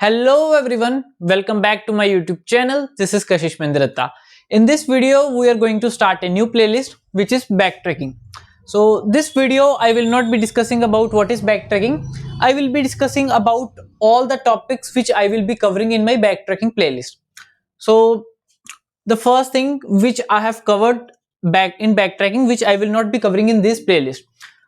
Hello everyone, welcome back to my YouTube channel. This is Kashish Mendratta. In this video, we are going to start a new playlist which is backtracking. So this video, I will not be discussing about what is backtracking. I will be discussing about all the topics which I will be covering in my backtracking playlist. So the first thing which I have covered back in backtracking, which I will not be covering in this playlist.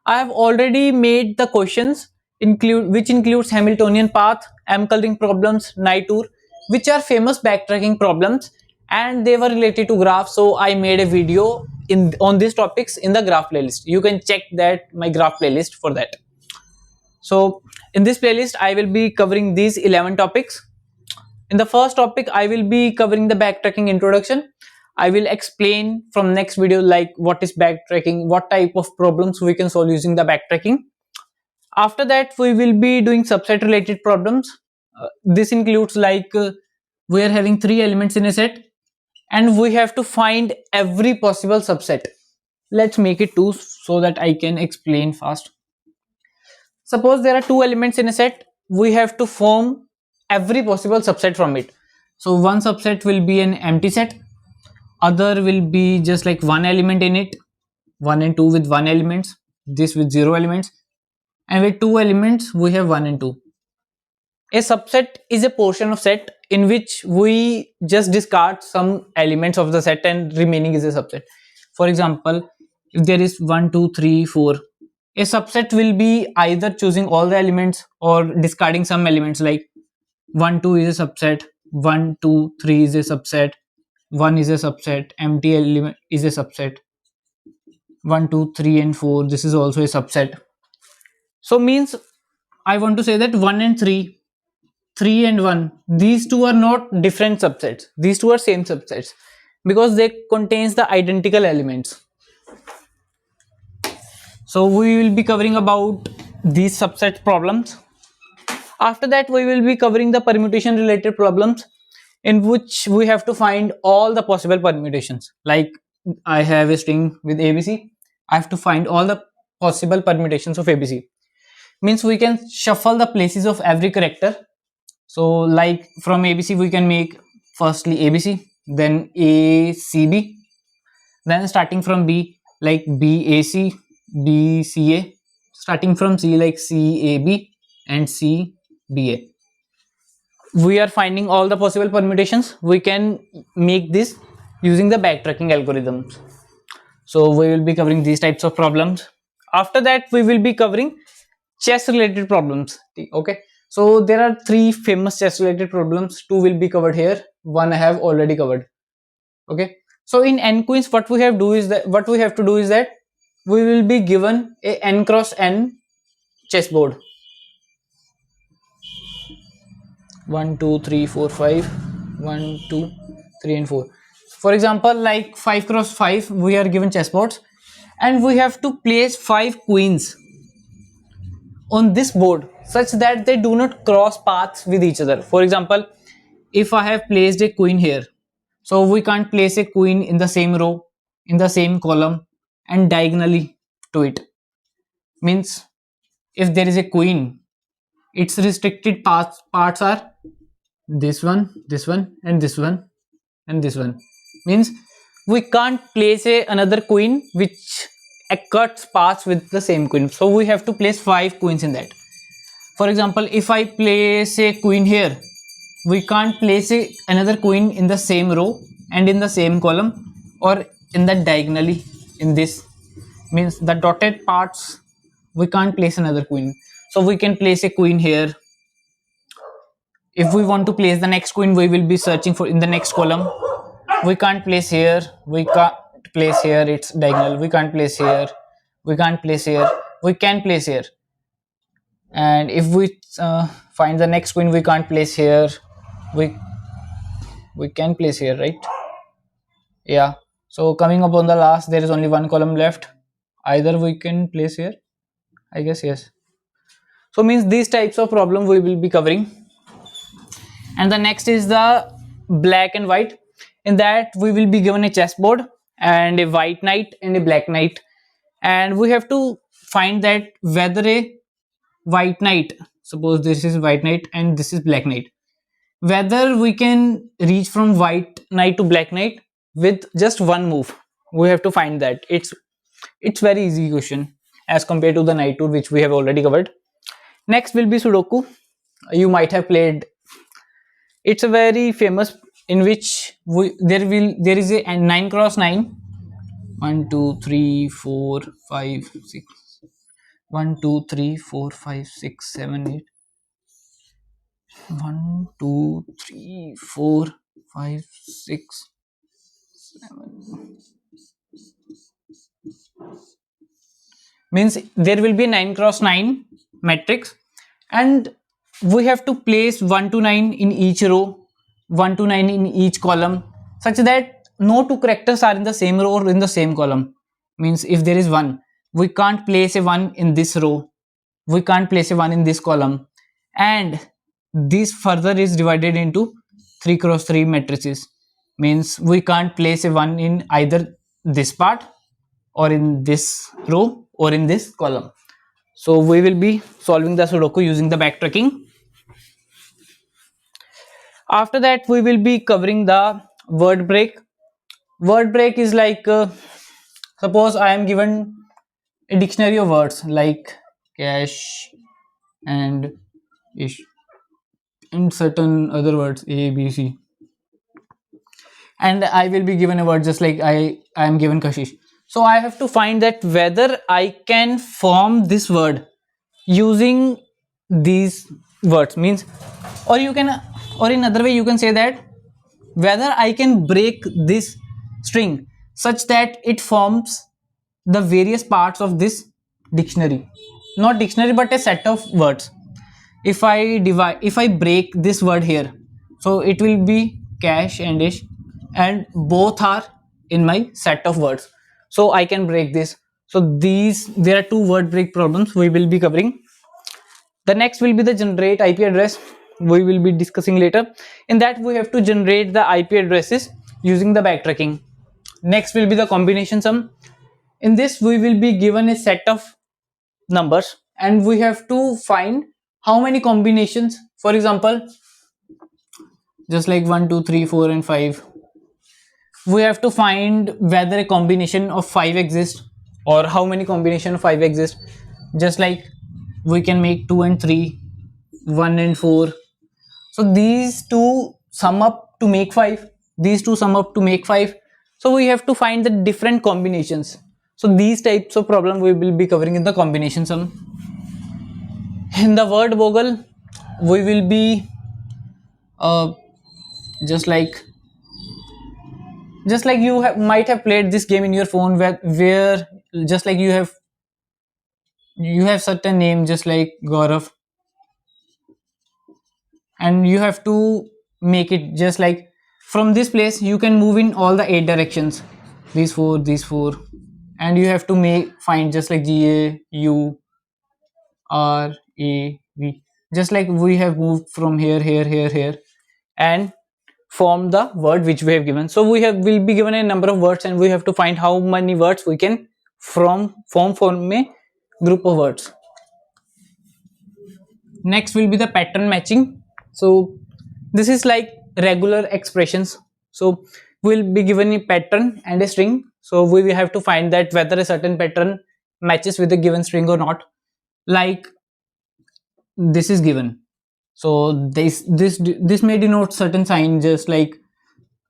I have already made the questions which includes Hamiltonian path, M-coloring problems, Nitor, which are famous backtracking problems, and they were related to graph. So I made a video in on these topics in the graph playlist. You can check that my graph playlist for that. So in this playlist, I will be covering these 11 topics. In the first topic, I will be covering the backtracking introduction. I will explain from next video like what is backtracking, what type of problems we can solve using the backtracking. After that, we will be doing subset related problems. This includes we are having three elements in a set and we have to find every possible subset. Let's make it two so that I can explain fast. Suppose there are two elements in a set, we have to form every possible subset from it. So one subset will be an empty set, other will be just like one element in it, 1 and 2 with one elements, this with zero elements, and with two elements we have 1 and 2. A subset is a portion of set in which we just discard some elements of the set and remaining is a subset. For example, if there is 1 2 3 4, a subset will be either choosing all the elements or discarding some elements, like 1 2 is a subset, 1 2 3 is a subset, 1 is a subset, empty element is a subset, 1 2 3 and 4, this is also a subset. So means I want to say that 1 and 3, 3 and 1, these two are not different subsets, these two are same subsets because they contains the identical elements. So we will be covering about these subset problems. After that, we will be covering the permutation related problems in which we have to find all the possible permutations. Like I have a string with ABC, I have to find all the possible permutations of ABC. Means we can shuffle the places of every character. So like from ABC we can make firstly ABC, then ACB, then starting from B like BAC, BCA, starting from C like CAB and CBA. We are finding all the possible permutations. We can make this using the backtracking algorithms. So we will be covering these types of problems. After that, we will be covering chess related problems. Okay, so there are three famous chess related problems. Two will be covered here, one I have already covered. Okay, so in n queens, what we have to do is that we will be given a n cross n chessboard. 1 2 3 4 5, 1 2 3 and 4. For example, like 5 cross 5, we are given chessboards and we have to place 5 queens on this board such that they do not cross paths with each other. For example, if I have placed a queen here, so we can't place a queen in the same row, in the same column and diagonally to it. Means if there is a queen, its restricted parts are this one, this one and this one and this one. Means we can't place another queen which cuts paths with the same queen, so we have to place 5 queens in that. For example, if I place a queen here, we can't place another queen in the same row and in the same column or in the diagonally in this. Means the dotted parts, we can't place another queen, so we can place a queen here. If we want to place the next queen, we will be searching for in the next column. We can't place here, we can't place here, it's diagonal. We can't place here, we can't place here, we can place here. And if we find the next queen, we can't place here, we can place here, right? Yeah. So coming up on the last, there is only one column left. Either we can place here, I guess. Yes. So means these types of problem we will be covering. And the next is the black and white. In that we will be given a chessboard and a white knight and a black knight, and we have to find that whether a white knight, suppose this is white knight and this is black knight, whether we can reach from white knight to black knight with just one move. We have to find that. It's very easy question as compared to the knight tour which we have already covered. Next will be Sudoku. You might have played. It's a very famous in which there is a 9 cross 9. 1 2 3 4 5 6. 1 2 3 4 5 6 7 8. 1 2 3 4 5 6 7. Means there will be 9 cross 9 matrix, and we have to place 1 to 9 in each row, 1 to 9 in each column, such that no two characters are in the same row or in the same column. Means if there is 1, we can't place a 1 in this row, we can't place a 1 in this column, and this further is divided into 3 cross 3 matrices. Means we can't place a 1 in either this part or in this row or in this column. So we will be solving the Sudoku using the backtracking. After that we will be covering the word break. Word break is like suppose I am given a dictionary of words like cash and ish and certain other words A, B, C, and I will be given a word just like I am given Kashish. So I have to find that whether I can form this word using these words. Means, or you can, or in other way you can say that whether I can break this string such that it forms the various parts of this dictionary, not dictionary but a set of words. If I break this word here, so it will be cash and ish, and both are in my set of words, so I can break this. So these, there are two word break problems we will be covering. The next will be the generate IP address. We will be discussing later. In that we have to generate the IP addresses using the backtracking. Next will be the combination sum. In this we will be given a set of numbers and we have to find how many combinations. For example, just like 1 2 3 4 and 5, we have to find whether a combination of 5 exists or how many combination of 5 exist. Just like we can make 2 and 3, 1 and 4. So these two sum up to make 5, these two sum up to make 5. So we have to find the different combinations. So these types of problem we will be covering in the combination sum. In the word bogle we will be uh, just like you might have played this game in your phone where just like you have certain name just like Gaurav, and you have to make it just like from this place you can move in all the 8 directions, these four, and you have to make find just like GAURAV, just like we have moved from here and form the word which we have given. So we have will be given a number of words and we have to find how many words we can form a group of words. Next will be the pattern matching. So this is like regular expressions. So we'll be given a pattern and a string, so we will have to find that whether a certain pattern matches with a given string or not. Like this is given, so this may denote certain sign, just like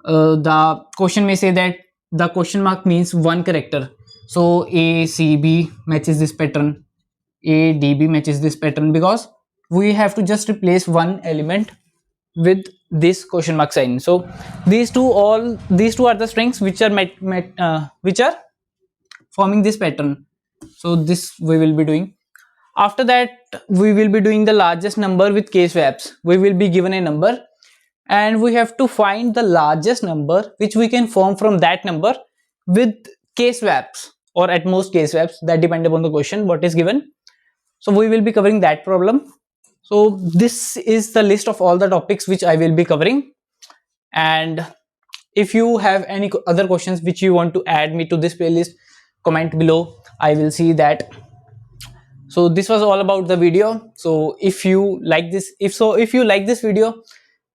the question may say that the question mark means one character, so ACB matches this pattern, ADB matches this pattern, because we have to just replace one element with this question mark sign. So these two are the strings which are which are forming this pattern. So this we will be doing. After that we will be doing the largest number with case swaps. We will be given a number and we have to find the largest number which we can form from that number with case swaps, or at most case swaps, that depend upon the question what is given. So we will be covering that problem. So this is the list of all the topics which I will be covering, and if you have any other questions which you want to add me to this playlist, comment below, I will see that. So this was all about the video. So if you like this, if you like this video,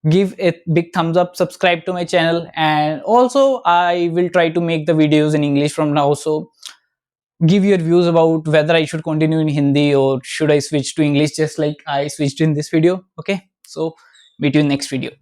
give a big thumbs up, subscribe to my channel, and also I will try to make the videos in English from now. So give your views about whether I should continue in Hindi or should I switch to English just like I switched in this video. Okay, so meet you in next video.